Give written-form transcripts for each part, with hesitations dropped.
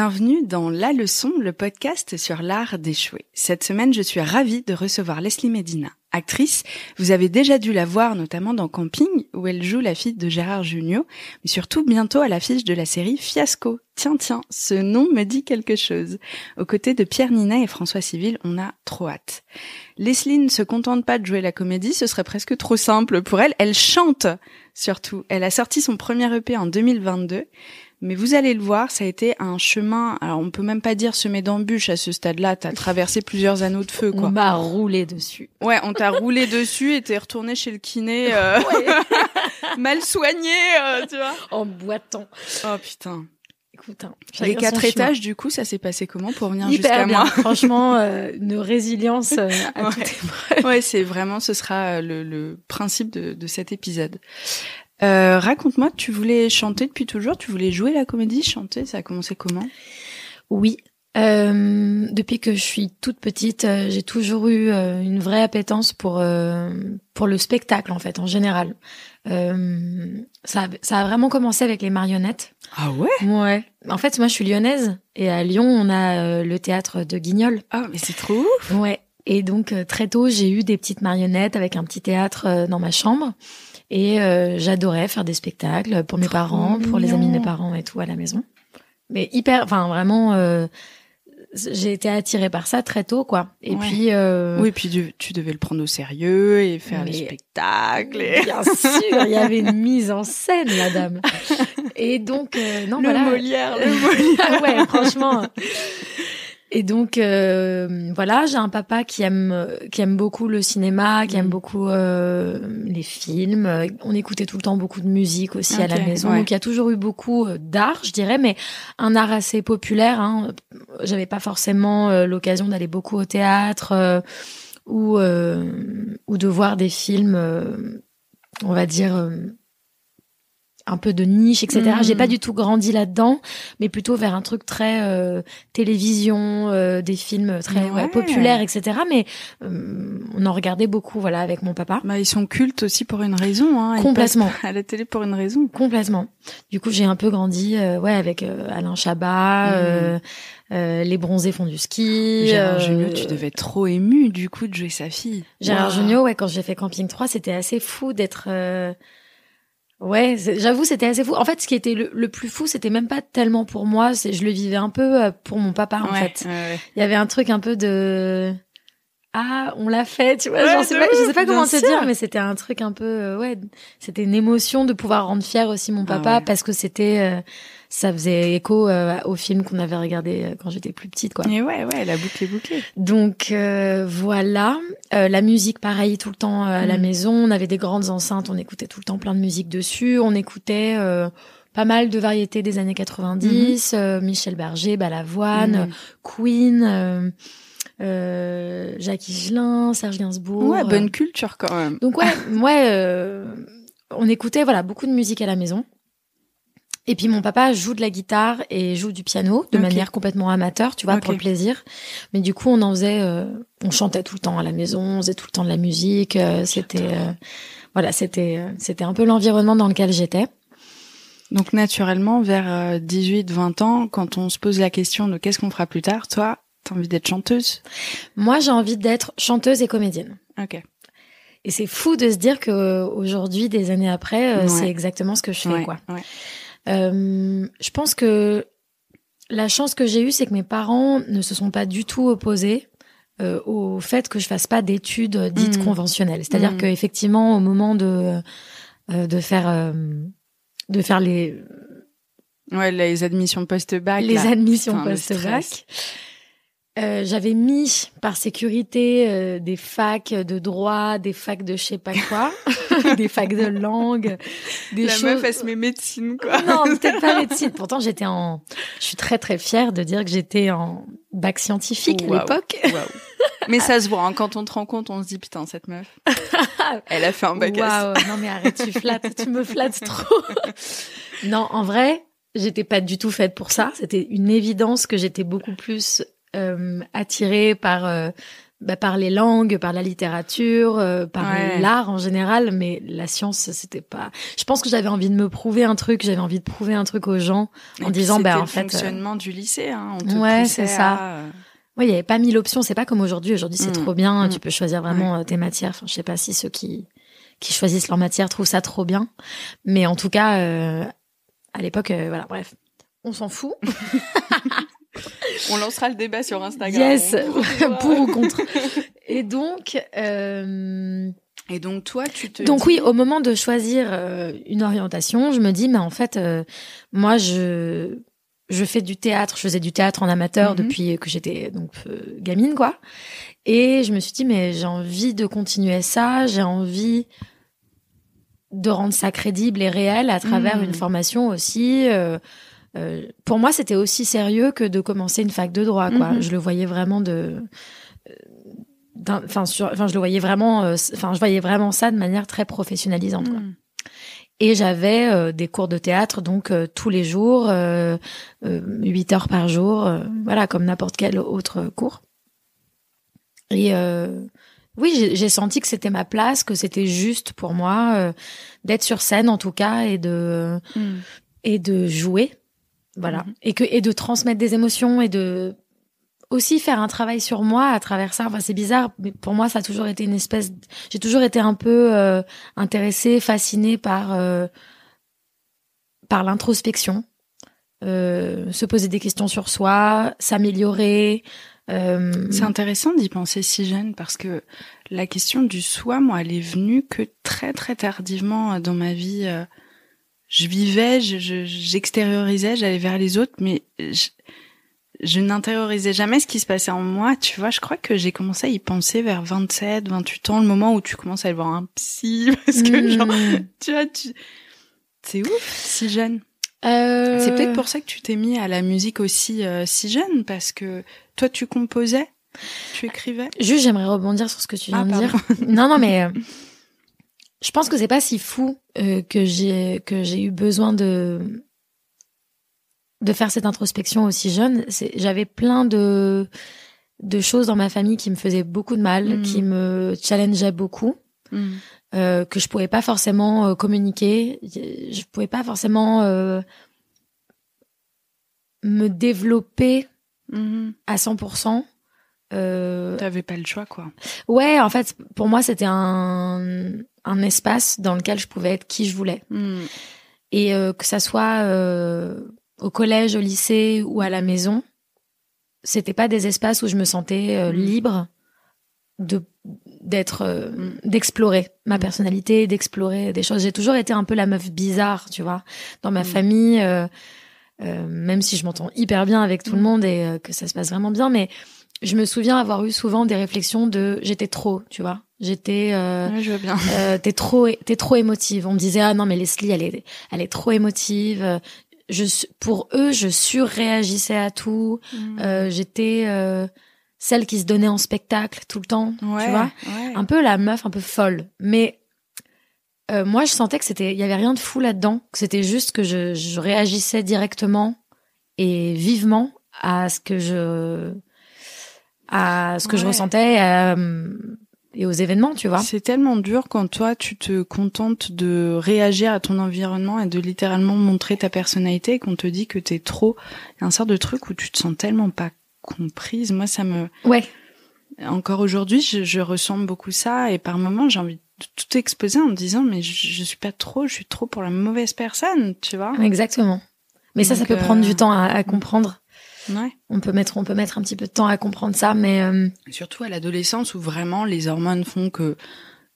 Bienvenue dans La Leçon, le podcast sur l'art d'échouer. Cette semaine, je suis ravie de recevoir Leslie Medina. Actrice, vous avez déjà dû la voir notamment dans Camping, où elle joue la fille de Gérard Jugnot, mais surtout bientôt à l'affiche de la série Fiasco. Tiens, ce nom me dit quelque chose. Aux côtés de Pierre Ninet et François Civil, on a trop hâte. Leslie ne se contente pas de jouer la comédie, ce serait presque trop simple pour elle. Elle chante, surtout. Elle a sorti son premier EP en 2022. Mais vous allez le voir, ça a été un chemin, alors on peut même pas dire semé d'embûches à ce stade-là, t'as traversé plusieurs anneaux de feu, quoi. On m'a roulé dessus. Ouais, on t'a roulé dessus et t'es retourné chez le kiné, mal soigné, tu vois. En boitant. Oh putain. Écoute, les 4 étages, du coup, ça s'est passé comment pour venir Hyper jusqu'à bien. moi? Franchement, une résilience à toute épreuve. Ouais, c'est vraiment, ce sera le principe de cet épisode. Raconte-moi, tu voulais chanter depuis toujours, tu voulais jouer la comédie, chanter, ça a commencé comment? Oui, depuis que je suis toute petite, j'ai toujours eu une vraie appétence pour le spectacle en fait, en général. Ça a vraiment commencé avec les marionnettes. Ah ouais? Ouais. En fait, moi je suis lyonnaise et à Lyon, on a le théâtre de Guignol. Ah, mais c'est trop ouf! Ouais. Et donc très tôt, j'ai eu des petites marionnettes avec un petit théâtre dans ma chambre. Et j'adorais faire des spectacles pour mes parents, pour les amis de mes parents et tout à la maison. Mais vraiment, j'ai été attirée par ça très tôt, quoi. Et puis... Oui, puis tu devais le prendre au sérieux et faire les spectacles. Bien sûr, il y avait une mise en scène, la dame. Et donc, Molière. Ouais, franchement... Et donc voilà, j'ai un papa qui aime beaucoup le cinéma, qui aime beaucoup les films. On écoutait tout le temps beaucoup de musique aussi à la maison. Ouais. Donc il y a toujours eu beaucoup d'art, je dirais, mais un art assez populaire. Hein. J'avais pas forcément l'occasion d'aller beaucoup au théâtre ou de voir des films, on va dire. Un peu de niche, etc. J'ai pas du tout grandi là-dedans, mais plutôt vers un truc très télévision, des films très populaires, etc. Mais on en regardait beaucoup, voilà, avec mon papa. Bah, ils sont cultes aussi pour une raison, hein. Complètement. Ils passent à la télé pour une raison. Complètement. Du coup, j'ai un peu grandi, avec Alain Chabat, les bronzés font du ski. Gérard Jugnot, tu devais être trop ému, du coup, de jouer sa fille. Gérard Jugnot, quand j'ai fait Camping 3, c'était assez fou d'être... Ouais, j'avoue, c'était assez fou. En fait, ce qui était le plus fou, c'était même pas tellement pour moi, je le vivais un peu pour mon papa, en fait. Ouais. Il y avait un truc un peu de... Ah, on l'a fait, tu vois. Je sais pas comment te dire, mais c'était un truc un peu... c'était une émotion de pouvoir rendre fier aussi mon papa, parce que c'était... ça faisait écho au film qu'on avait regardé quand j'étais plus petite, quoi. Et ouais, la boucle est bouclée. Donc voilà, la musique pareil tout le temps à la maison, on avait des grandes enceintes, on écoutait tout le temps plein de musique dessus, on écoutait pas mal de variétés des années 90, Michel Berger, Balavoine, Queen, Jacques Higelin, Serge Gainsbourg. Ouais, bonne culture quand même. Donc on écoutait beaucoup de musique à la maison. Et puis mon papa joue de la guitare et joue du piano de manière complètement amateur, tu vois, pour le plaisir. Mais du coup, on chantait tout le temps à la maison, on faisait tout le temps de la musique. C'était un peu l'environnement dans lequel j'étais. Donc naturellement, vers 18-20 ans, quand on se pose la question de qu'est-ce qu'on fera plus tard, toi, t'as envie d'être chanteuse? Moi, j'ai envie d'être chanteuse et comédienne. Ok. Et c'est fou de se dire que aujourd'hui, des années après, c'est exactement ce que je fais, quoi. Ouais. Je pense que la chance que j'ai eue, c'est que mes parents ne se sont pas du tout opposés au fait que je fasse pas d'études dites conventionnelles. C'est-à-dire qu'effectivement, au moment de faire les admissions post-bac. Les admissions post-bac. J'avais mis par sécurité des facs de droit, des facs de je sais pas quoi, des facs de langue, des choses... La meuf, elle se met médecine, quoi. Non, peut-être pas médecine. Pourtant, je suis très très fière de dire que j'étais en bac scientifique à l'époque. Mais ça se voit, hein, quand on te rend compte, on se dit putain, cette meuf, elle a fait un bac S. Non mais arrête, tu me flattes trop. Non, en vrai, j'étais pas du tout faite pour ça. C'était une évidence que j'étais beaucoup plus attirée par par les langues, par la littérature, par l'art en général, mais la science, c'était pas... Je pense que j'avais envie de me prouver un truc, j'avais envie de prouver un truc aux gens, en disant, en fait... C'était le fonctionnement du lycée, hein, on te ouais, poussait c'est ça. Oui, il y avait pas 1000 options, c'est pas comme aujourd'hui. Aujourd'hui, c'est trop bien, tu peux choisir vraiment tes matières. Enfin, je sais pas si ceux qui choisissent leur matière trouvent ça trop bien, mais en tout cas, à l'époque, voilà, bref, on s'en fout. On lancera le débat sur Instagram. Yes, pour ou contre. Et donc toi, tu te donc oui, au moment de choisir une orientation, je me dis, mais en fait, moi, je fais du théâtre. Je faisais du théâtre en amateur depuis que j'étais donc gamine, quoi. Et je me suis dit, mais j'ai envie de continuer ça. J'ai envie de rendre ça crédible et réel à travers une formation aussi. Pour moi, c'était aussi sérieux que de commencer une fac de droit, quoi. Je le voyais vraiment je voyais vraiment ça de manière très professionnalisante, quoi. Et j'avais des cours de théâtre, donc tous les jours, 8 heures par jour, voilà, comme n'importe quel autre cours. Et oui, j'ai senti que c'était ma place, que c'était juste pour moi d'être sur scène, en tout cas, et de jouer. Voilà. Et de transmettre des émotions et de aussi faire un travail sur moi à travers ça. Enfin, c'est bizarre, mais pour moi, ça a toujours été j'ai toujours été un peu intéressée, fascinée par l'introspection, se poser des questions sur soi, s'améliorer. C'est intéressant d'y penser si jeune parce que la question du soi, moi, elle est venue que très, très tardivement dans ma vie. Je vivais, j'extériorisais, j'allais vers les autres, mais je n'intériorisais jamais ce qui se passait en moi. Tu vois, je crois que j'ai commencé à y penser vers 27, 28 ans, le moment où tu commences à aller voir un psy, parce que genre, tu vois, c'est ouf, si jeune. C'est peut-être pour ça que tu t'es mis à la musique aussi si jeune, parce que toi, tu composais, tu écrivais. Juste, j'aimerais rebondir sur ce que tu viens de dire. Non, mais... je pense que c'est pas si fou que j'ai eu besoin de faire cette introspection aussi jeune. J'avais plein de choses dans ma famille qui me faisaient beaucoup de mal, qui me challengeaient beaucoup, que je pouvais pas forcément communiquer. Je pouvais pas forcément me développer à 100%. T'avais pas le choix, quoi. Ouais, en fait, pour moi, c'était un espace dans lequel je pouvais être qui je voulais. Et que ça soit au collège, au lycée ou à la maison, c'était pas des espaces où je me sentais libre d'explorer ma personnalité, d'explorer des choses. J'ai toujours été un peu la meuf bizarre, tu vois, dans ma famille, même si je m'entends hyper bien avec tout le monde et que ça se passe vraiment bien, mais je me souviens avoir eu souvent des réflexions de j'étais trop, tu vois. J'étais je veux bien. t'es trop émotive. On me disait ah non mais Leslie elle est trop émotive. Pour eux, je surréagissais à tout. J'étais celle qui se donnait en spectacle tout le temps, tu vois. Un peu la meuf un peu folle. Mais moi je sentais que il y avait rien de fou là-dedans, que c'était juste que je réagissais directement et vivement à ce que je ressentais et aux événements, tu vois. C'est tellement dur quand toi, tu te contentes de réagir à ton environnement et de littéralement montrer ta personnalité et qu'on te dit que t'es trop. Il y a un sort de truc où tu te sens tellement pas comprise. Moi, ça me... Ouais. Encore aujourd'hui, je ressens beaucoup ça et par moments, j'ai envie de tout exposer en me disant mais je suis pas trop, je suis trop pour la mauvaise personne, tu vois. Exactement. Mais donc, ça peut prendre du temps à comprendre. Ouais. On peut mettre un petit peu de temps à comprendre ça, mais surtout à l'adolescence où vraiment les hormones font que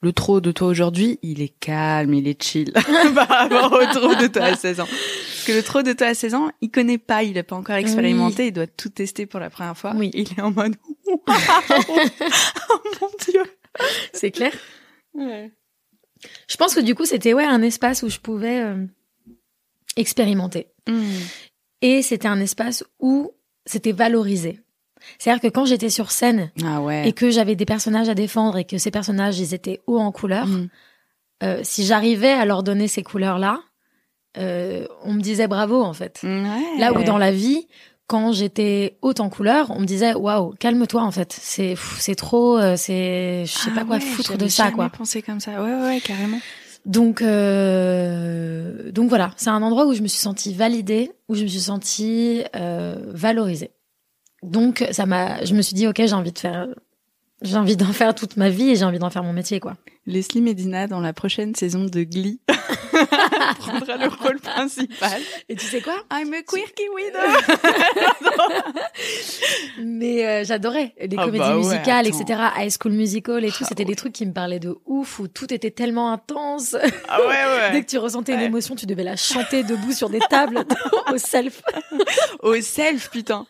le trop de toi aujourd'hui, il est calme, il est chill par rapport au trop de toi à 16 ans. Parce que le trop de toi à 16 ans, il connaît pas, il a pas encore expérimenté, il doit tout tester pour la première fois. Oui. Il est en mode oh mon Dieu. C'est clair. Ouais. Je pense que du coup, c'était un espace où je pouvais expérimenter. Et c'était un espace où c'était valorisé. C'est-à-dire que quand j'étais sur scène et que j'avais des personnages à défendre et que ces personnages, ils étaient hauts en couleurs, si j'arrivais à leur donner ces couleurs-là, on me disait bravo, en fait. Ouais. Là où dans la vie, quand j'étais haute en couleur, on me disait waouh, calme-toi en fait. C'est trop, je sais pas quoi foutre de ça quoi. J'avais pensé comme ça. Ouais, carrément. Donc voilà, c'est un endroit où je me suis sentie validée, où je me suis sentie valorisée. Donc je me suis dit ok, j'ai envie d'en faire toute ma vie et j'ai envie d'en faire mon métier quoi. Leslie Medina dans la prochaine saison de Glee prendra le rôle principal. Et tu sais quoi? I'm a quirky widow. Mais j'adorais les comédies musicales, etc. High School Musical et tout, c'était des trucs qui me parlaient de ouf, où tout était tellement intense. Ah ouais. Dès que tu ressentais une émotion, tu devais la chanter debout sur des tables au self. Au self, putain.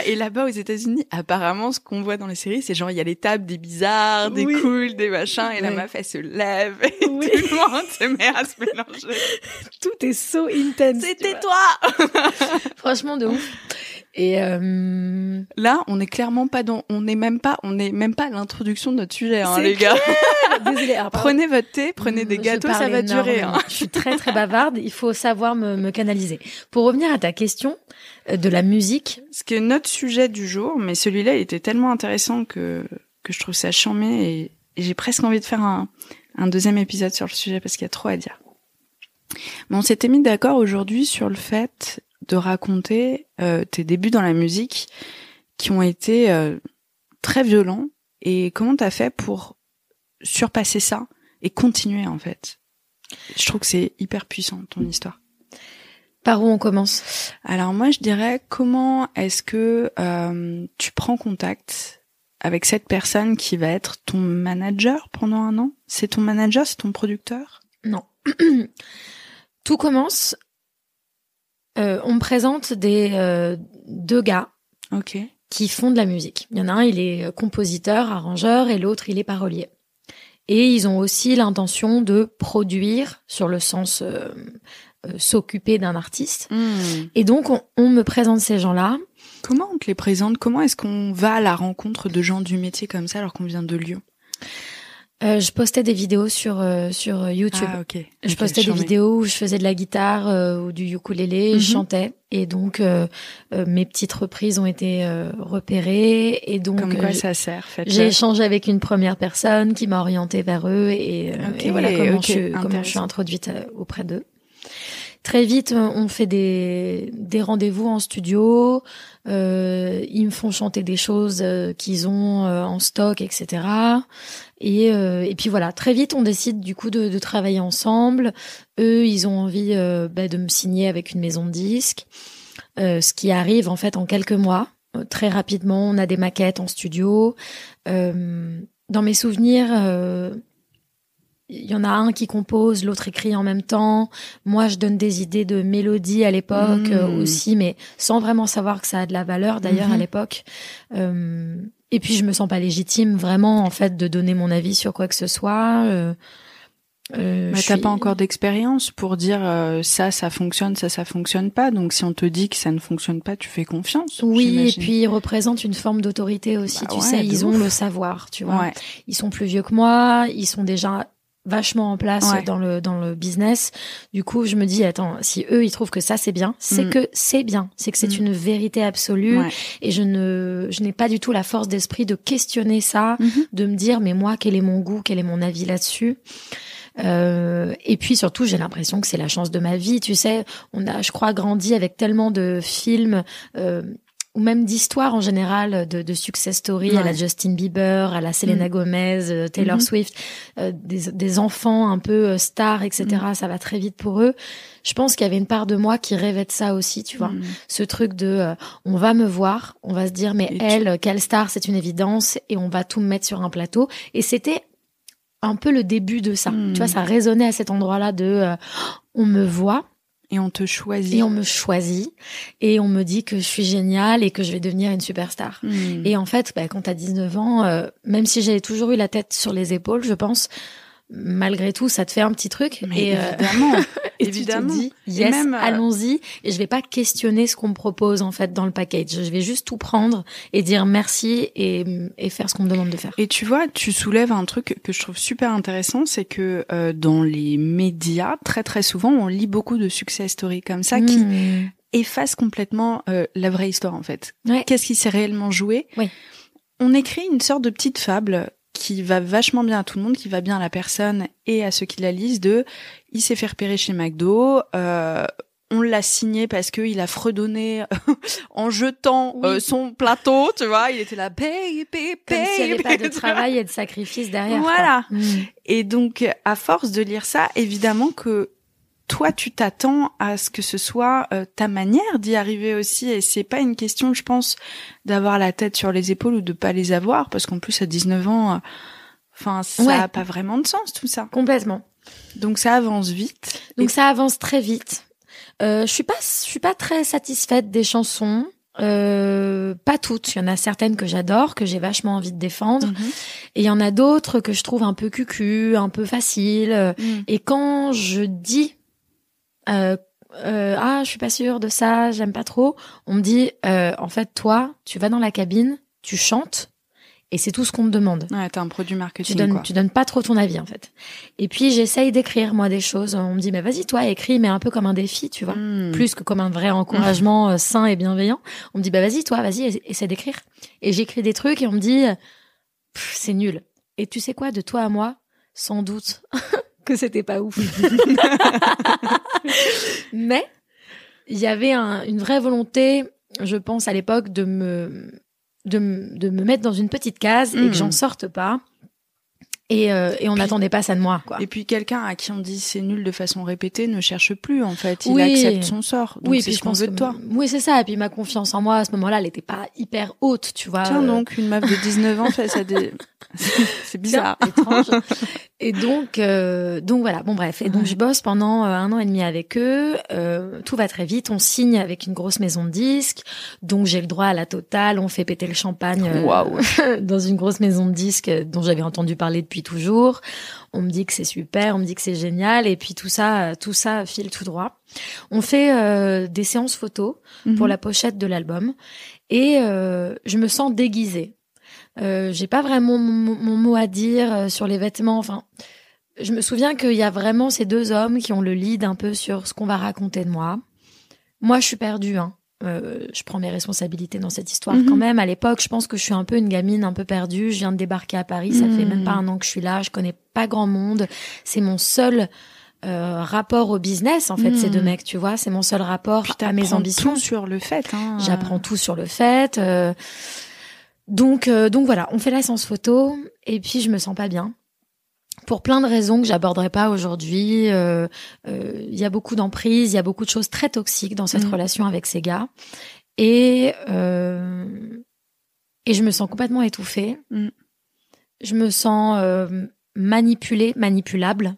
Et là-bas aux États-Unis, apparemment, ce qu'on voit dans les séries, c'est genre il y a les tables des bizarres, des cools, des machins, et la meuf elle se lève et tout le monde se met à se mélanger. Tout est so intense. C'était toi. Franchement de ouf. Et là, on n'est même pas à l'introduction de notre sujet, hein, les gars. Désolée. Prenez votre thé, prenez des gâteaux, ça va durer. Hein. Je suis très très bavarde. Il faut savoir me canaliser. Pour revenir à ta question de la musique, ce qui est notre sujet du jour, mais celui-là il était tellement intéressant que je trouve ça charmé et j'ai presque envie de faire un deuxième épisode sur le sujet parce qu'il y a trop à dire. Mais on s'était mis d'accord aujourd'hui sur le fait de raconter tes débuts dans la musique qui ont été très violents et comment t'as fait pour surpasser ça et continuer en fait. Je trouve que c'est hyper puissant ton histoire. Par où on commence? Alors moi je dirais comment est-ce que tu prends contact avec cette personne qui va être ton manager pendant un an? C'est ton manager, c'est ton producteur? Non. Tout commence, on me présente deux gars qui font de la musique. Il y en a un, il est compositeur, arrangeur, et l'autre, il est parolier. Et ils ont aussi l'intention de produire, sur le sens s'occuper d'un artiste. Et donc, on me présente ces gens-là. Comment on te les présente? Comment est-ce qu'on va à la rencontre de gens du métier comme ça alors qu'on vient de Lyon? Je postais des vidéos sur YouTube. Ah, ok. Je postais des vidéos où je faisais de la guitare ou du ukulélé, je chantais. Et donc, mes petites reprises ont été repérées. Et donc, comme quoi ça sert, faites-le. J'ai échangé avec une première personne qui m'a orientée vers eux. Et voilà comment je suis introduite auprès d'eux. Très vite, on fait des rendez-vous en studio. Ils me font chanter des choses qu'ils ont en stock, etc. Et puis voilà, très vite, on décide du coup de travailler ensemble. Eux, ils ont envie de me signer avec une maison de disques, ce qui arrive en fait en quelques mois. Très rapidement, on a des maquettes en studio. Dans mes souvenirs, il y en a un qui compose, l'autre écrit en même temps. Moi, je donne des idées de mélodie à l'époque aussi, mais sans vraiment savoir que ça a de la valeur d'ailleurs à l'époque. Et puis, je me sens pas légitime vraiment en fait de donner mon avis sur quoi que ce soit. T'as pas encore d'expérience pour dire ça fonctionne, ça fonctionne pas. Donc, si on te dit que ça ne fonctionne pas, tu fais confiance. Oui, j'imagine. et puis ils représentent une forme d'autorité aussi. Tu sais, ils ont le savoir, tu vois. Ouais. Ils sont plus vieux que moi, ils sont déjà vachement en place dans le business. Du coup, je me dis attends, si eux ils trouvent que ça c'est bien, c'est que c'est bien, c'est que c'est une vérité absolue et je n'ai pas du tout la force d'esprit de questionner ça, de me dire mais moi quel est mon goût, quel est mon avis là-dessus. Et puis surtout, j'ai l'impression que c'est la chance de ma vie, tu sais, on a je crois grandi avec tellement de films ou même d'histoires en général, de success story à la Justin Bieber, à la Selena Gomez, Taylor Swift, des enfants un peu stars, etc. Ça va très vite pour eux. Je pense qu'il y avait une part de moi qui rêvait de ça aussi, tu vois. Ce truc de, on va me voir, on va se dire, mais quelle star, c'est une évidence, et on va tout me mettre sur un plateau. Et c'était un peu le début de ça. Tu vois, ça résonnait à cet endroit-là de, on me voit. Et on te choisit. Et on me choisit. Et on me dit que je suis géniale et que je vais devenir une superstar. Et en fait, quand t'as 19 ans, même si j'avais toujours eu la tête sur les épaules, je pense, malgré tout, ça te fait un petit truc. Mais évidemment. Et évidemment. tu te dis, yes, allons-y. Et je vais pas questionner ce qu'on me propose, en fait, dans le package. Je vais juste tout prendre et dire merci et faire ce qu'on me demande de faire. Et tu vois, tu soulèves un truc que je trouve super intéressant, c'est que dans les médias, très très souvent, on lit beaucoup de success stories comme ça qui efface complètement la vraie histoire en fait. Ouais. Qu'est-ce qui s'est réellement joué? Oui. On écrit une sorte de petite fable qui va vachement bien à tout le monde, qui va bien à la personne et à ceux qui la lisent, il s'est fait repérer chez McDo, on l'a signé parce que il a fredonné en jetant son plateau, tu vois, il était là, baby, comme s'il n'y avait pas de travail et de sacrifice derrière. Voilà. Et donc, à force de lire ça, évidemment que toi, tu t'attends à ce que ce soit ta manière d'y arriver aussi, et c'est pas une question, je pense, d'avoir la tête sur les épaules ou de pas les avoir, parce qu'en plus à 19 ans, ça a pas vraiment de sens tout ça. Complètement. Donc ça avance vite. Donc ça avance très vite. Je suis pas très satisfaite des chansons. Pas toutes. Il y en a certaines que j'adore, que j'ai vachement envie de défendre. Et il y en a d'autres que je trouve un peu cucu, un peu facile. Et quand je dis je suis pas sûre de ça, j'aime pas trop, on me dit en fait toi tu vas dans la cabine, tu chantes et c'est tout ce qu'on te demande. Ouais, t'as un produit marketing. Tu donnes pas trop ton avis en fait. Et puis j'essaye d'écrire moi des choses, on me dit mais vas-y toi écris, mais un peu comme un défi, tu vois, plus que comme un vrai encouragement sain et bienveillant. On me dit vas-y essaie d'écrire. Et j'écris des trucs et on me dit c'est nul. Et tu sais quoi, de toi à moi, sans doute que c'était pas ouf. Mais il y avait une vraie volonté, je pense à l'époque, de me mettre dans une petite case et que j'en sorte pas. Et on n'attendait pas ça de moi, quoi. Et puis quelqu'un à qui on dit c'est nul de façon répétée ne cherche plus, en fait. Il accepte son sort. Donc c'est ce qu'on veut de toi. Oui, c'est ça. Et puis ma confiance en moi, à ce moment-là, elle était pas hyper haute, tu vois. Tiens donc, une meuf de 19 ans fait ça c'est bizarre. Étrange. Et donc voilà. Bon, bref. Et donc je bosse pendant 1 an et demi avec eux. Tout va très vite. On signe avec une grosse maison de disques. Donc j'ai le droit à la totale. On fait péter le champagne dans une grosse maison de disques dont j'avais entendu parler depuis toujours. On me dit que c'est super, on me dit que c'est génial, et puis tout ça file tout droit. On fait des séances photos pour la pochette de l'album, et je me sens déguisée. J'ai pas vraiment mon mot à dire sur les vêtements. Enfin, je me souviens qu'il y a vraiment ces 2 hommes qui ont le lead un peu sur ce qu'on va raconter de moi. Moi, je suis perdue, hein. Je prends mes responsabilités dans cette histoire quand même. À l'époque, je pense que je suis un peu une gamine un peu perdue. Je viens de débarquer à Paris, ça fait même pas 1 an que je suis là. Je connais pas grand monde. C'est mon seul rapport au business, en fait, ces 2 mecs, tu vois. C'est mon seul rapport à mes ambitions. Tout sur le fait. Hein. J'apprends tout sur le fait. Donc voilà, on fait la séance photo et puis je me sens pas bien. Pour plein de raisons que j'aborderai pas aujourd'hui. Il y a beaucoup d'emprise, il y a beaucoup de choses très toxiques dans cette relation avec ces gars. Et je me sens complètement étouffée. Je me sens manipulée, manipulable.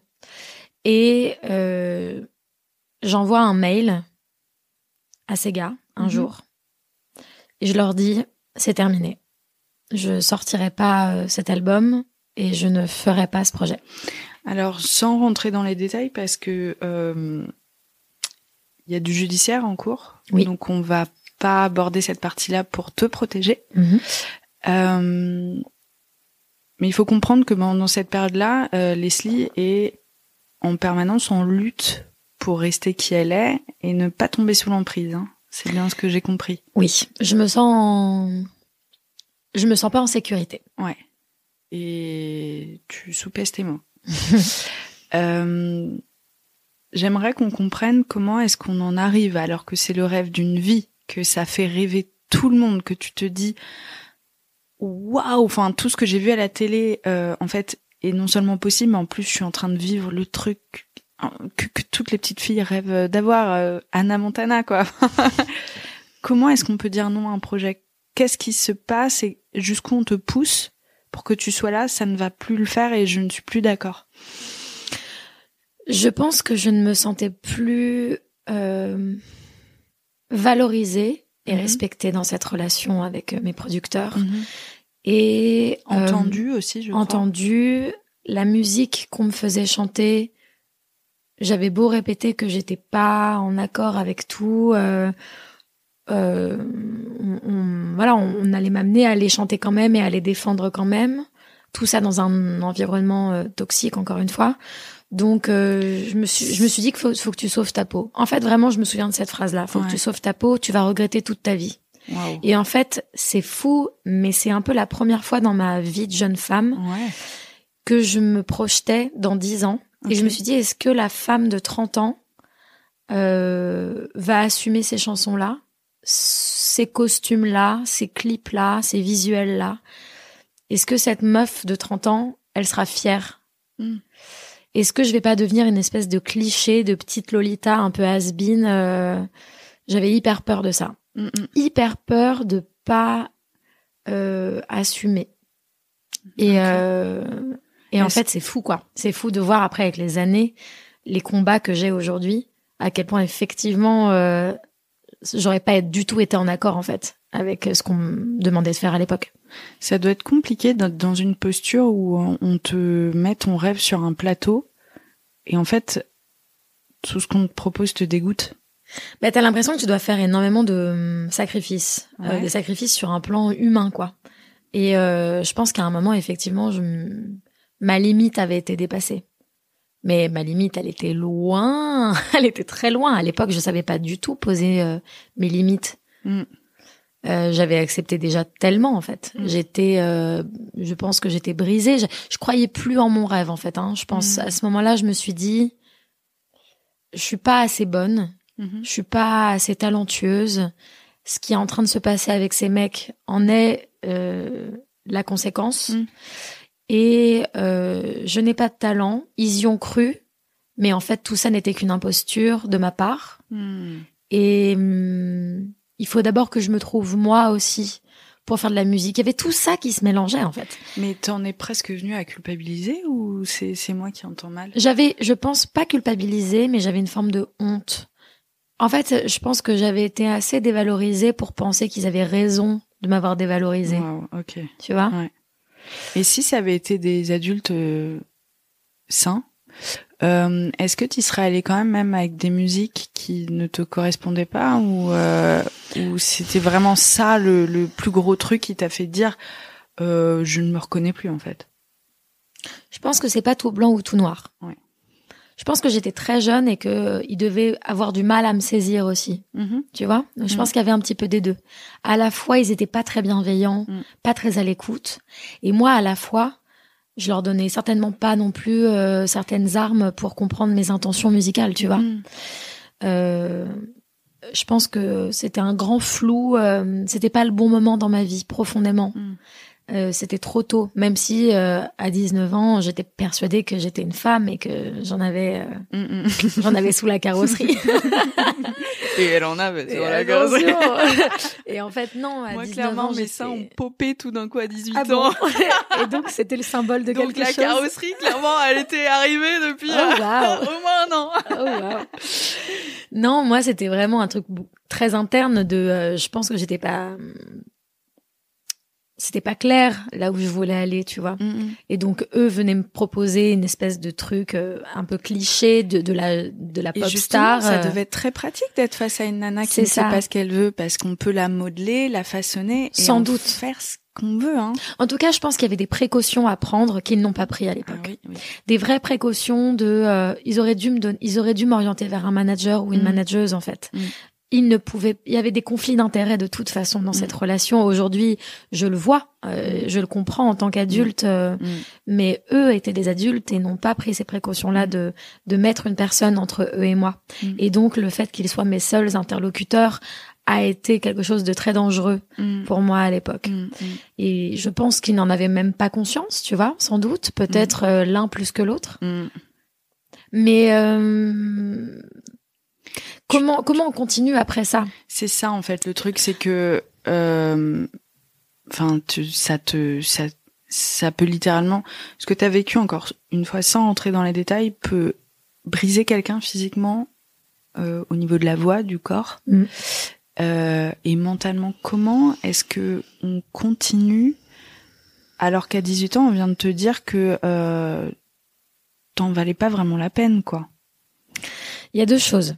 Et j'envoie un mail à ces gars un jour. Et je leur dis, c'est terminé. Je sortirai pas cet album. Et je ne ferai pas ce projet. Alors, sans rentrer dans les détails, parce que y a du judiciaire en cours, donc on va pas aborder cette partie-là pour te protéger. Mais il faut comprendre que dans cette période-là, Leslie est en permanence en lutte pour rester qui elle est et ne pas tomber sous l'emprise. Hein. C'est bien ce que j'ai compris. Oui, je me sens pas en sécurité. Ouais. Et tu soupèses tes mots. J'aimerais qu'on comprenne comment est-ce qu'on en arrive, alors que c'est le rêve d'une vie, que ça fait rêver tout le monde, que tu te dis waouh, enfin tout ce que j'ai vu à la télé en fait est non seulement possible, mais en plus je suis en train de vivre le truc que toutes les petites filles rêvent d'avoir, Hannah Montana quoi. Comment est-ce qu'on peut dire non à un projet? Qu'est-ce qui se passe et jusqu'où on te pousse pour que tu sois là? Ça ne va plus le faire et je ne suis plus d'accord. Je pense que je ne me sentais plus valorisée et respectée dans cette relation avec mes producteurs. Et entendue aussi, je crois. Entendue, la musique qu'on me faisait chanter, j'avais beau répéter que j'étais pas en accord avec tout. On allait m'amener à les chanter quand même et à les défendre quand même. Tout ça dans un environnement toxique, encore une fois. Donc je me suis dit qu'il faut que tu sauves ta peau. En fait, vraiment, je me souviens de cette phrase-là. Faut que tu sauves ta peau, tu vas regretter toute ta vie. Wow. Et en fait, c'est fou, mais c'est un peu la première fois dans ma vie de jeune femme que je me projetais dans 10 ans. Okay. Et je me suis dit, est-ce que la femme de 30 ans va assumer ces chansons-là, ces costumes-là, ces clips-là, ces visuels-là? Est-ce que cette meuf de 30 ans, elle sera fière? Est-ce que je vais pas devenir une espèce de cliché de petite Lolita un peu has-been? J'avais hyper peur de ça. Hyper peur de pas assumer. Et en fait, c'est fou, quoi. C'est fou de voir après, avec les années, les combats que j'ai aujourd'hui, à quel point, effectivement, j'aurais pas du tout été en accord, en fait, avec ce qu'on me demandait de faire à l'époque. Ça doit être compliqué d'être dans une posture où on te met ton rêve sur un plateau et en fait, tout ce qu'on te propose te dégoûte. Bah, t'as l'impression que tu dois faire énormément de sacrifices, des sacrifices sur un plan humain, quoi. Et je pense qu'à un moment, effectivement, ma limite avait été dépassée. Mais ma limite, elle était loin, elle était très loin. À l'époque, je savais pas du tout poser mes limites. J'avais accepté déjà tellement, en fait. Je pense que j'étais brisée. Je croyais plus en mon rêve, en fait. Je pense, à ce moment-là, je me suis dit, je suis pas assez bonne. Je suis pas assez talentueuse. Ce qui est en train de se passer avec ces mecs en est la conséquence. Et je n'ai pas de talent. Ils y ont cru, mais en fait tout ça n'était qu'une imposture de ma part. Et il faut d'abord que je me trouve moi aussi pour faire de la musique. Il y avait tout ça qui se mélangeait, en fait. Mais t'en es presque venue à culpabiliser ou c'est moi qui entends mal? Je pense pas culpabiliser, mais j'avais une forme de honte. En fait, je pense que j'avais été assez dévalorisée pour penser qu'ils avaient raison de m'avoir dévalorisée. Wow, ok. Tu vois? Ouais. Et si ça avait été des adultes sains, est-ce que tu serais allée quand même avec des musiques qui ne te correspondaient pas ou c'était vraiment ça le plus gros truc qui t'a fait dire je ne me reconnais plus en fait? Je pense que c'est pas tout blanc ou tout noir. Ouais. Je pense que j'étais très jeune et que ils devaient avoir du mal à me saisir aussi. Tu vois? Je pense qu'il y avait un petit peu des deux. À la fois, ils étaient pas très bienveillants, pas très à l'écoute. Et moi, à la fois, je leur donnais certainement pas non plus certaines armes pour comprendre mes intentions musicales, tu vois? Je pense que c'était un grand flou. C'était pas le bon moment dans ma vie, profondément. C'était trop tôt, même si à 19 ans, j'étais persuadée que j'étais une femme et que j'en avais sous la carrosserie. Et elle en avait sur la carrosserie. Et en fait, non, à moi, 19 clairement, ans, mes seins ont popé tout d'un coup à 18 ans. Bon et donc, c'était le symbole de donc, quelque chose. Donc, la carrosserie, clairement, elle était arrivée depuis au moins un an. Oh, wow. Non, moi, c'était vraiment un truc très interne de... je pense que c'était pas clair là où je voulais aller, tu vois. Et donc eux venaient me proposer une espèce de truc un peu cliché de la pop star. Ça devait être très pratique d'être face à une nana qui ne sait pas ce qu'elle veut parce qu'on peut la modeler, la façonner et sans doute faire ce qu'on veut. En tout cas, je pense qu'il y avait des précautions à prendre qu'ils n'ont pas pris à l'époque. Oui. Des vraies précautions ils auraient dû m'orienter vers un manager ou une manageuse en fait. Il y avait des conflits d'intérêts de toute façon dans cette relation. Aujourd'hui, je le vois, je le comprends en tant qu'adulte, mais eux étaient des adultes et n'ont pas pris ces précautions-là de mettre une personne entre eux et moi. Et donc, le fait qu'ils soient mes seuls interlocuteurs a été quelque chose de très dangereux pour moi à l'époque. Et je pense qu'ils n'en avaient même pas conscience, tu vois, sans doute, peut-être l'un plus que l'autre. Mais Comment on continue après ça? C'est ça en fait le truc, c'est que ça peut littéralement, ce que t'as vécu encore une fois sans entrer dans les détails peut briser quelqu'un physiquement au niveau de la voix, du corps et mentalement. Comment est-ce que on continue alors qu'à 18 ans on vient de te dire que t'en valais pas vraiment la peine, quoi? Il y a deux choses.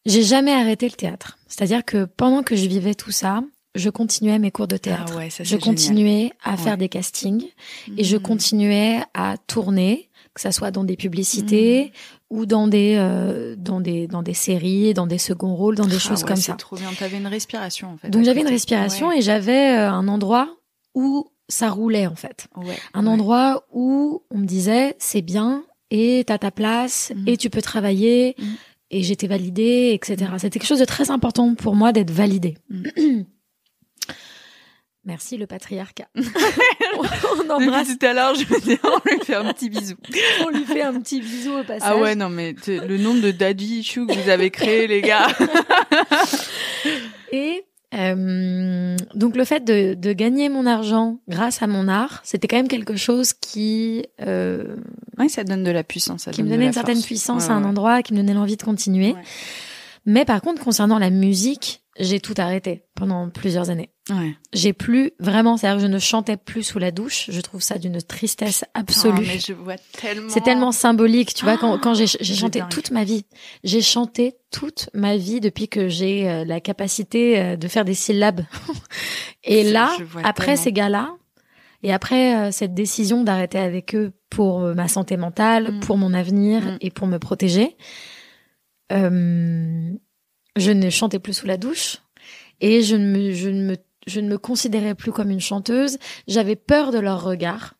J'ai jamais arrêté le théâtre. C'est-à-dire que pendant que je vivais tout ça, je continuais mes cours de théâtre. Ah ouais, ça, c'est je continuais à Ouais. faire des castings et je continuais à tourner, que ça soit dans des publicités ou dans des séries, dans des seconds rôles, dans des choses ouais, comme c'est ça. trop bien. T'avais une respiration, en fait. Donc à j'avais une côté. respiration Ouais. et j'avais un endroit où ça roulait en fait. Ouais. Un endroit où on me disait c'est bien et t'as ta place et tu peux travailler et j'étais validée, etc. C'était quelque chose de très important pour moi d'être validée. Merci le patriarcat. On embrasse. Depuis tout à l'heure, je me dis, on lui fait un petit bisou. On lui fait un petit bisou au passage. Ah ouais, non, mais le nombre de daddy issues que vous avez créé, les gars. Et donc le fait de gagner mon argent grâce à mon art, c'était quand même quelque chose qui Ouais, ça donne de la puissance. Ça me donne de donnait la une certaine force. puissance Ouais, à un ouais. endroit, qui me donnait l'envie de continuer. Ouais. Mais par contre, concernant la musique, j'ai tout arrêté pendant plusieurs années. Ouais. J'ai plus vraiment, c'est-à-dire que je ne chantais plus sous la douche. Je trouve ça d'une tristesse absolue. Oh, mais je vois tellement. C'est tellement symbolique, tu vois, quand j'ai chanté dingue. toute ma vie. J'ai chanté toute ma vie depuis que j'ai la capacité de faire des syllabes. Et là, Je vois après tellement. ces gars-là, et après cette décision d'arrêter avec eux pour ma santé mentale, pour mon avenir et pour me protéger, je ne chantais plus sous la douche et je ne me considérais plus comme une chanteuse. J'avais peur de leur regard.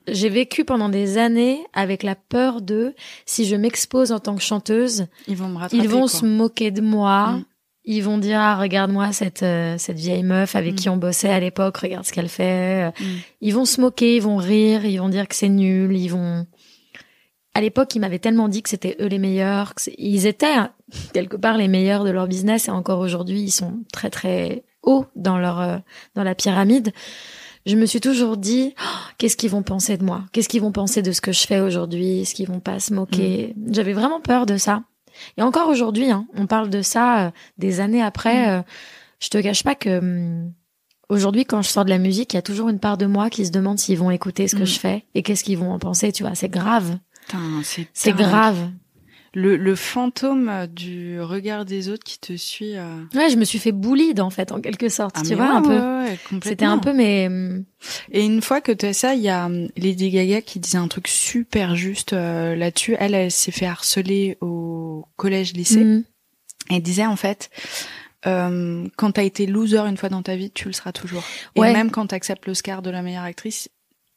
J'ai vécu pendant des années avec la peur de, si je m'expose en tant que chanteuse, Ils vont me rattraper. ils vont quoi. se moquer de moi. Ils vont dire, ah, regarde-moi cette vieille meuf avec qui on bossait à l'époque, regarde ce qu'elle fait. Ils vont se moquer, ils vont rire, ils vont dire que c'est nul, À l'époque, ils m'avaient tellement dit que c'était eux les meilleurs, ils étaient quelque part les meilleurs de leur business et encore aujourd'hui, ils sont très très hauts dans la pyramide. Je me suis toujours dit, qu'est-ce qu'ils vont penser de moi? Qu'est-ce qu'ils vont penser de ce que je fais aujourd'hui? Est-ce qu'ils vont pas se moquer? J'avais vraiment peur de ça. Et encore aujourd'hui, on parle de ça des années après. Je te cache pas que aujourd'hui, quand je sors de la musique, il y a toujours une part de moi qui se demande s'ils vont écouter ce que je fais et qu'est-ce qu'ils vont en penser. Tu vois, c'est grave. Putain, C'est dingue. grave. Le fantôme du regard des autres qui te suit. Ouais, je me suis fait bullied en fait, en quelque sorte. Ah, tu mais vois, ouais, un peu. ouais, complètement. C'était un peu mes. Et une fois que tu as ça, il y a Lady Gaga qui disait un truc super juste là-dessus. Elle s'est fait harceler au collège-lycée. Elle disait en fait, quand t'as été loser une fois dans ta vie, tu le seras toujours. Et Ouais. même quand t'acceptes l'Oscar de la meilleure actrice,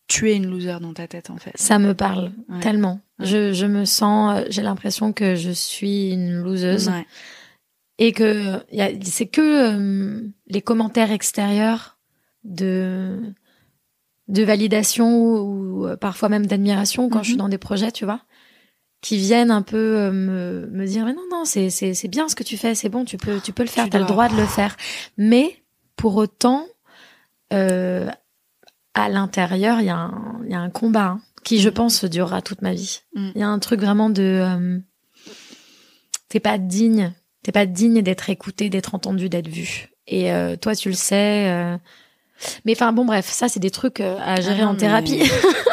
tu es une loser dans ta tête en fait. Ça me parle Ouais. tellement. Ouais. Je me sens, j'ai l'impression que je suis une loseuse Ouais. et que c'est que les commentaires extérieurs de validation ou parfois même d'admiration quand je suis dans des projets, tu vois, qui viennent un peu me dire mais non c'est bien ce que tu fais, c'est bon, tu peux le faire, t'as le droit de le faire. Mais pour autant à l'intérieur, il y a un combat qui, je pense, durera toute ma vie. Il y a un truc vraiment de t'es pas digne d'être écouté, d'être entendu, d'être vu. Et toi, tu le sais. Mais enfin, bon, bref, ça, c'est des trucs à gérer en thérapie.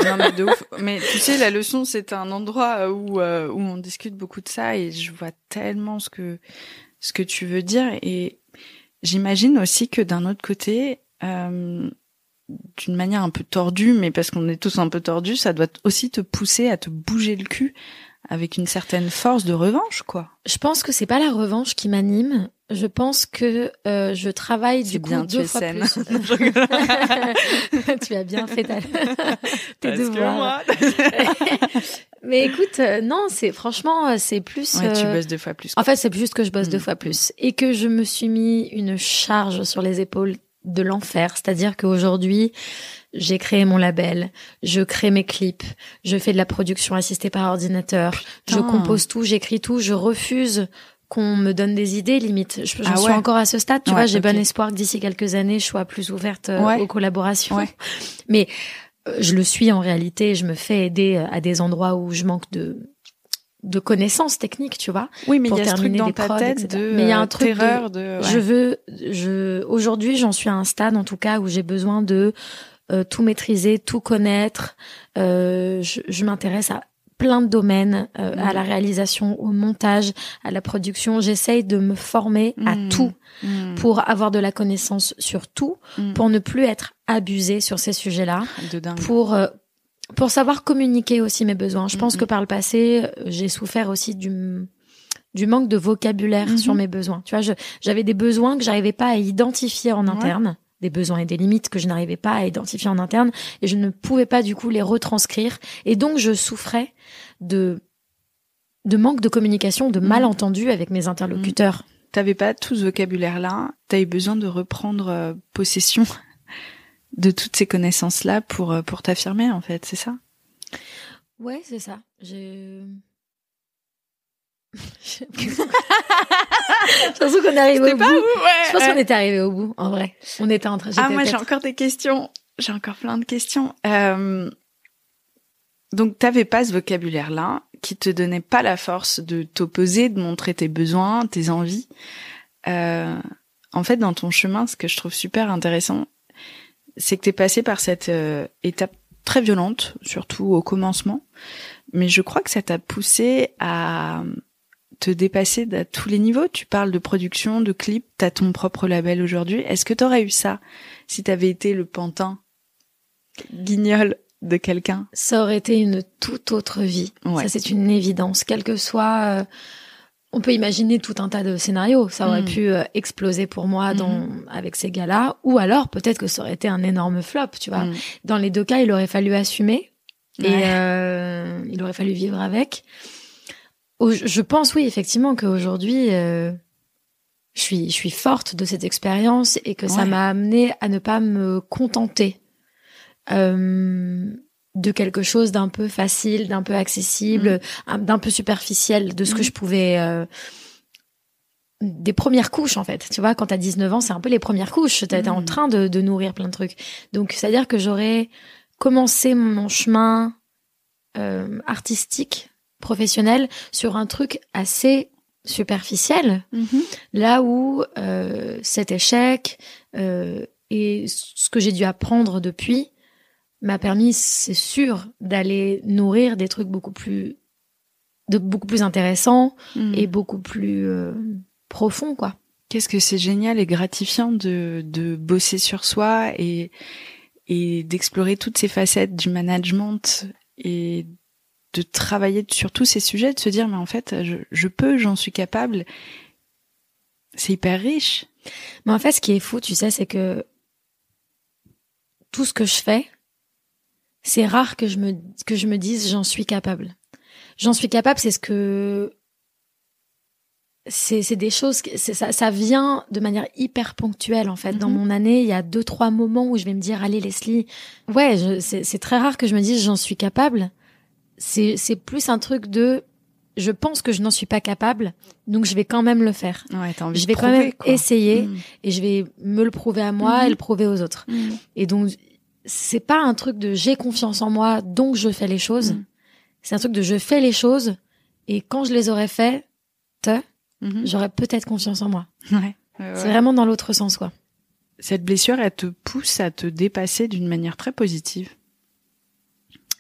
Non, mais de ouf. Mais tu sais, la leçon, c'est un endroit où on discute beaucoup de ça et je vois tellement ce que tu veux dire. Et j'imagine aussi que d'un autre côté, d'une manière un peu tordue, mais parce qu'on est tous un peu tordus, ça doit aussi te pousser à te bouger le cul avec une certaine force de revanche, quoi. Je pense que c'est pas la revanche qui m'anime. Je pense que je travaille du coup 2 fois saine. plus. Tu as bien fait tes devoirs. Mais écoute, non, c'est franchement, c'est plus. Ouais, tu bosses 2 fois plus. En fait, c'est juste que je bosse 2 fois plus et que je me suis mis une charge sur les épaules de l'enfer. C'est-à-dire qu'aujourd'hui, j'ai créé mon label, je crée mes clips, je fais de la production assistée par ordinateur, je compose tout, j'écris tout, je refuse qu'on me donne des idées, limite. J'en suis encore à ce stade, tu vois, j'ai bon espoir que d'ici quelques années, je sois plus ouverte aux collaborations. Ouais. Mais je le suis en réalité, je me fais aider à des endroits où je manque de connaissances techniques, tu vois. Oui, mais il y a ce truc dans ta tête mais il y a un truc terreur aujourd'hui, j'en suis à un stade, en tout cas, où j'ai besoin de tout maîtriser, tout connaître. Je m'intéresse à plein de domaines, à la réalisation, au montage, à la production. J'essaye de me former à tout pour avoir de la connaissance sur tout, pour ne plus être abusée sur ces sujets-là, De dingue. Pour savoir communiquer aussi mes besoins. Je pense que par le passé, j'ai souffert aussi du manque de vocabulaire sur mes besoins. Tu vois, j'avais des besoins que j'arrivais pas à identifier en interne, des besoins et des limites que je n'arrivais pas à identifier en interne, et je ne pouvais pas du coup les retranscrire. Et donc, je souffrais de manque de communication, de malentendus avec mes interlocuteurs. T'avais pas tout ce vocabulaire-là, t'as eu besoin de reprendre possession de toutes ces connaissances-là pour t'affirmer, en fait, c'est ça? Ouais, c'est ça. Je pense qu'on est arrivé au bout. Je pense qu'on était arrivé au bout, en vrai. On était en train. Moi, j'ai encore des questions. J'ai encore plein de questions. Donc, t'avais pas ce vocabulaire-là qui te donnait pas la force de t'opposer, de montrer tes besoins, tes envies. En fait, dans ton chemin, ce que je trouve super intéressant, c'est que t'es passé par cette étape très violente, surtout au commencement. Mais je crois que ça t'a poussé à te dépasser à tous les niveaux. Tu parles de production, de clips, t'as ton propre label aujourd'hui. Est-ce que t'aurais eu ça si t'avais été le pantin guignol de quelqu'un? Ça aurait été une toute autre vie. Ouais. Ça, c'est une évidence. Quel que soit... on peut imaginer tout un tas de scénarios. Ça aurait pu exploser pour moi avec ces gars-là. Ou alors, peut-être que ça aurait été un énorme flop, tu vois. Dans les deux cas, il aurait fallu assumer. Et il aurait fallu vivre avec. Je pense, oui, effectivement, qu'aujourd'hui, je suis forte de cette expérience et que ça m'a amenée à ne pas me contenter de quelque chose d'un peu facile, d'un peu accessible, d'un peu superficiel, de ce que je pouvais... des premières couches, en fait. Tu vois, quand t'as 19 ans, c'est un peu les premières couches. T'es en train de nourrir plein de trucs. Donc, c'est-à-dire que j'aurais commencé mon chemin artistique, professionnel, sur un truc assez superficiel, là où cet échec et ce que j'ai dû apprendre depuis m'a permis, c'est sûr, d'aller nourrir des trucs beaucoup plus intéressants et beaucoup plus profonds, quoi. Qu'est-ce que c'est génial et gratifiant de bosser sur soi et d'explorer toutes ces facettes du management et de travailler sur tous ces sujets, de se dire, mais en fait, je peux, j'en suis capable. C'est hyper riche. Mais en fait, ce qui est fou, tu sais, c'est que tout ce que je fais, c'est rare que je me dise, j'en suis capable. J'en suis capable, c'est des choses, ça vient de manière hyper ponctuelle, en fait. Dans mon année, il y a 2-3 moments où je vais me dire, allez, Leslie, c'est très rare que je me dise, j'en suis capable. C'est plus un truc de, je pense que je n'en suis pas capable, donc je vais quand même le faire. Ouais, t'as envie je vais de quand prouver, même quoi. essayer et je vais me le prouver à moi et le prouver aux autres. Et donc, c'est pas un truc de j'ai confiance en moi, donc je fais les choses. C'est un truc de je fais les choses et quand je les aurais faites, j'aurais peut-être confiance en moi. C'est vraiment dans l'autre sens, quoi. Cette blessure, elle te pousse à te dépasser d'une manière très positive.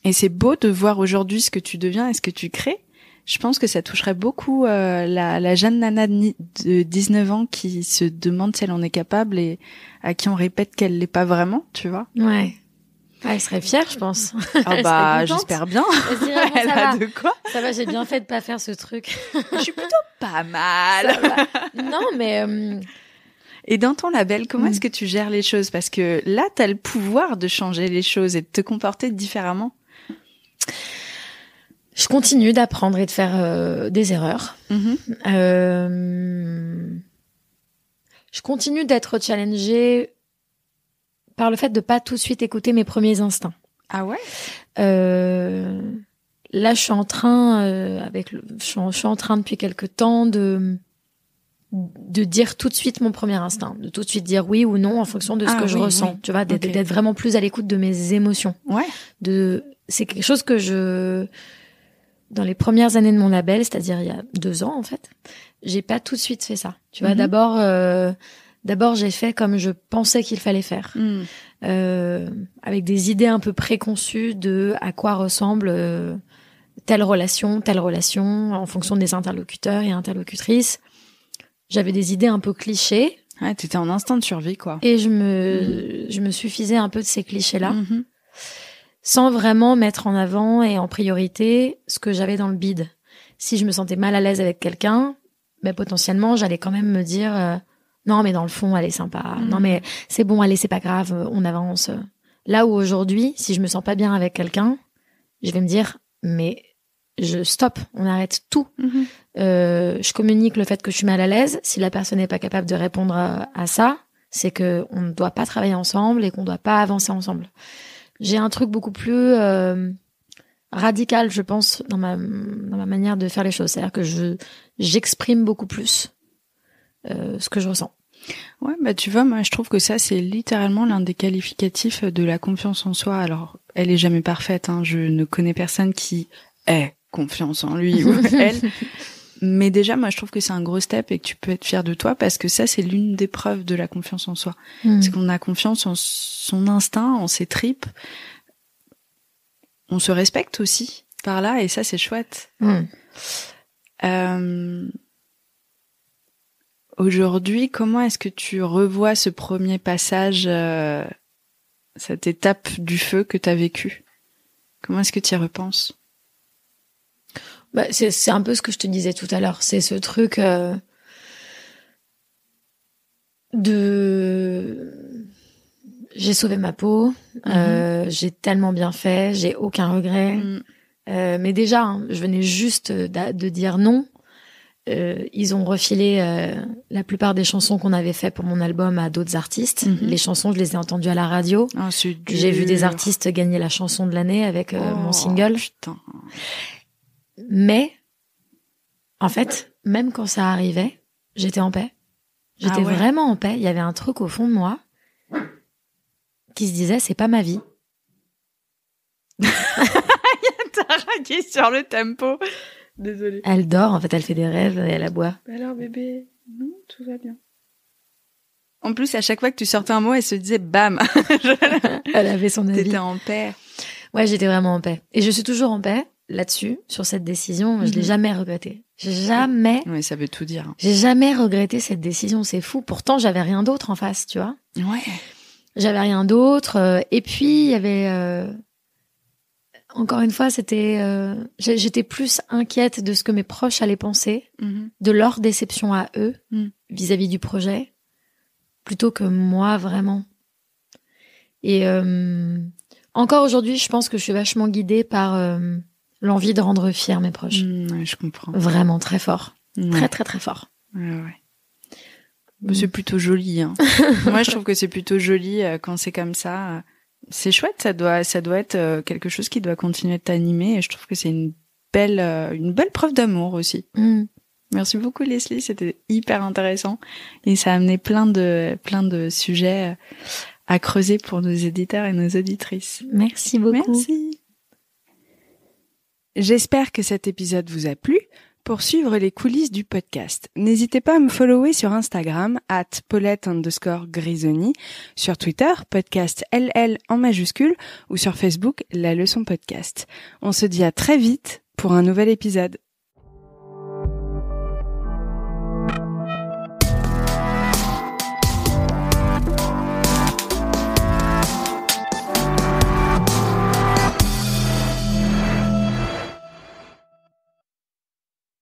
Et c'est beau de voir aujourd'hui ce que tu deviens et ce que tu crées. Je pense que ça toucherait beaucoup la jeune nana de 19 ans qui se demande si elle en est capable et à qui on répète qu'elle l'est pas vraiment, tu vois. Ouais. Elle serait fière, je pense. Ah bah, j'espère bien. Elle a de quoi. Ça va, j'ai bien fait de pas faire ce truc. Je suis plutôt pas mal. Non, mais... Et dans ton label, comment est-ce que tu gères les choses? Parce que là, t'as le pouvoir de changer les choses et de te comporter différemment. Je continue d'apprendre et de faire des erreurs. Je continue d'être challengée par le fait de pas tout de suite écouter mes premiers instincts. Ah ouais? Là, je suis en train, je suis en train depuis quelque temps de dire tout de suite mon premier instinct, de tout de suite dire oui ou non en fonction de ce que je ressens. Tu vois, d'être vraiment plus à l'écoute de mes émotions. Ouais. C'est quelque chose que dans les premières années de mon label, c'est-à-dire il y a 2 ans en fait, j'ai pas tout de suite fait ça. Tu vois, d'abord j'ai fait comme je pensais qu'il fallait faire, avec des idées un peu préconçues de à quoi ressemble telle relation, en fonction des interlocuteurs et interlocutrices. J'avais des idées un peu clichés. Ouais, t'étais en instinct de survie, quoi. Et je me suffisais un peu de ces clichés-là, sans vraiment mettre en avant et en priorité ce que j'avais dans le bide. Si je me sentais mal à l'aise avec quelqu'un, ben potentiellement, j'allais quand même me dire non, mais dans le fond, elle est sympa. Non, mais c'est bon, allez, c'est pas grave, on avance. Là où aujourd'hui, si je me sens pas bien avec quelqu'un, je vais me dire mais stop, on arrête tout. Je communique le fait que je suis mal à l'aise. Si la personne n'est pas capable de répondre à ça, c'est que on ne doit pas travailler ensemble et qu'on ne doit pas avancer ensemble. J'ai un truc beaucoup plus radical, je pense, dans ma manière de faire les choses. C'est-à-dire que j'exprime beaucoup plus ce que je ressens. Ouais, bah tu vois, moi je trouve que ça c'est littéralement l'un des qualificatifs de la confiance en soi. Alors, elle est jamais parfaite, hein. Je ne connais personne qui ait confiance en lui ou elle. Mais déjà, moi je trouve que c'est un gros step et que tu peux être fier de toi parce que ça c'est l'une des preuves de la confiance en soi. C'est qu'on a confiance en son instinct, en ses tripes. On se respecte aussi par là et ça c'est chouette. Aujourd'hui, comment est-ce que tu revois ce premier passage, cette étape du feu que tu as vécue? Comment est-ce que tu y repenses? Bah, c'est un peu ce que je te disais tout à l'heure. C'est ce truc j'ai sauvé ma peau, j'ai tellement bien fait, j'ai aucun regret. Mais déjà, hein, je venais juste de dire non. Ils ont refilé la plupart des chansons qu'on avait fait pour mon album à d'autres artistes. Les chansons, je les ai entendues à la radio. Oh, c'est dur. J'ai vu des artistes gagner la chanson de l'année avec mon single. Putain. Mais, en fait, même quand ça arrivait, j'étais en paix. J'étais vraiment en paix. Il y avait un truc au fond de moi qui se disait, c'est pas ma vie. T'as raqué sur le tempo. Désolée. Elle dort, en fait, elle fait des rêves et elle aboie. Alors bébé, non, tout va bien. En plus, à chaque fois que tu sortais un mot, elle se disait bam. Elle avait son avis. T'étais en paix. Ouais, j'étais vraiment en paix. Et je suis toujours en paix là-dessus, sur cette décision. Je l'ai jamais regrettée. Jamais. Ouais, ça veut tout dire. J'ai jamais regretté cette décision, c'est fou. Pourtant, j'avais rien d'autre en face, tu vois. Ouais. J'avais rien d'autre. Et puis, il y avait... Encore une fois, j'étais plus inquiète de ce que mes proches allaient penser, de leur déception à eux, vis-à-vis du projet, plutôt que moi, vraiment. Et encore aujourd'hui, je pense que je suis vachement guidée par l'envie de rendre fiers mes proches. Ouais, je comprends. Vraiment, très fort. Ouais. Très, très, très fort. Ouais. C'est plutôt joli, hein. Moi, je trouve que c'est plutôt joli quand c'est comme ça. C'est chouette, ça doit être quelque chose qui doit continuer de t'animer et je trouve que c'est une belle preuve d'amour aussi. Merci beaucoup Leslie, c'était hyper intéressant et ça a amené plein de sujets à creuser pour nos éditeurs et nos auditrices. Merci beaucoup. Merci. J'espère que cet épisode vous a plu. Pour suivre les coulisses du podcast, n'hésitez pas à me follower sur Instagram @Paulette_Grisoni, sur Twitter, podcast LL en majuscule ou sur Facebook, La Leçon Podcast. On se dit à très vite pour un nouvel épisode.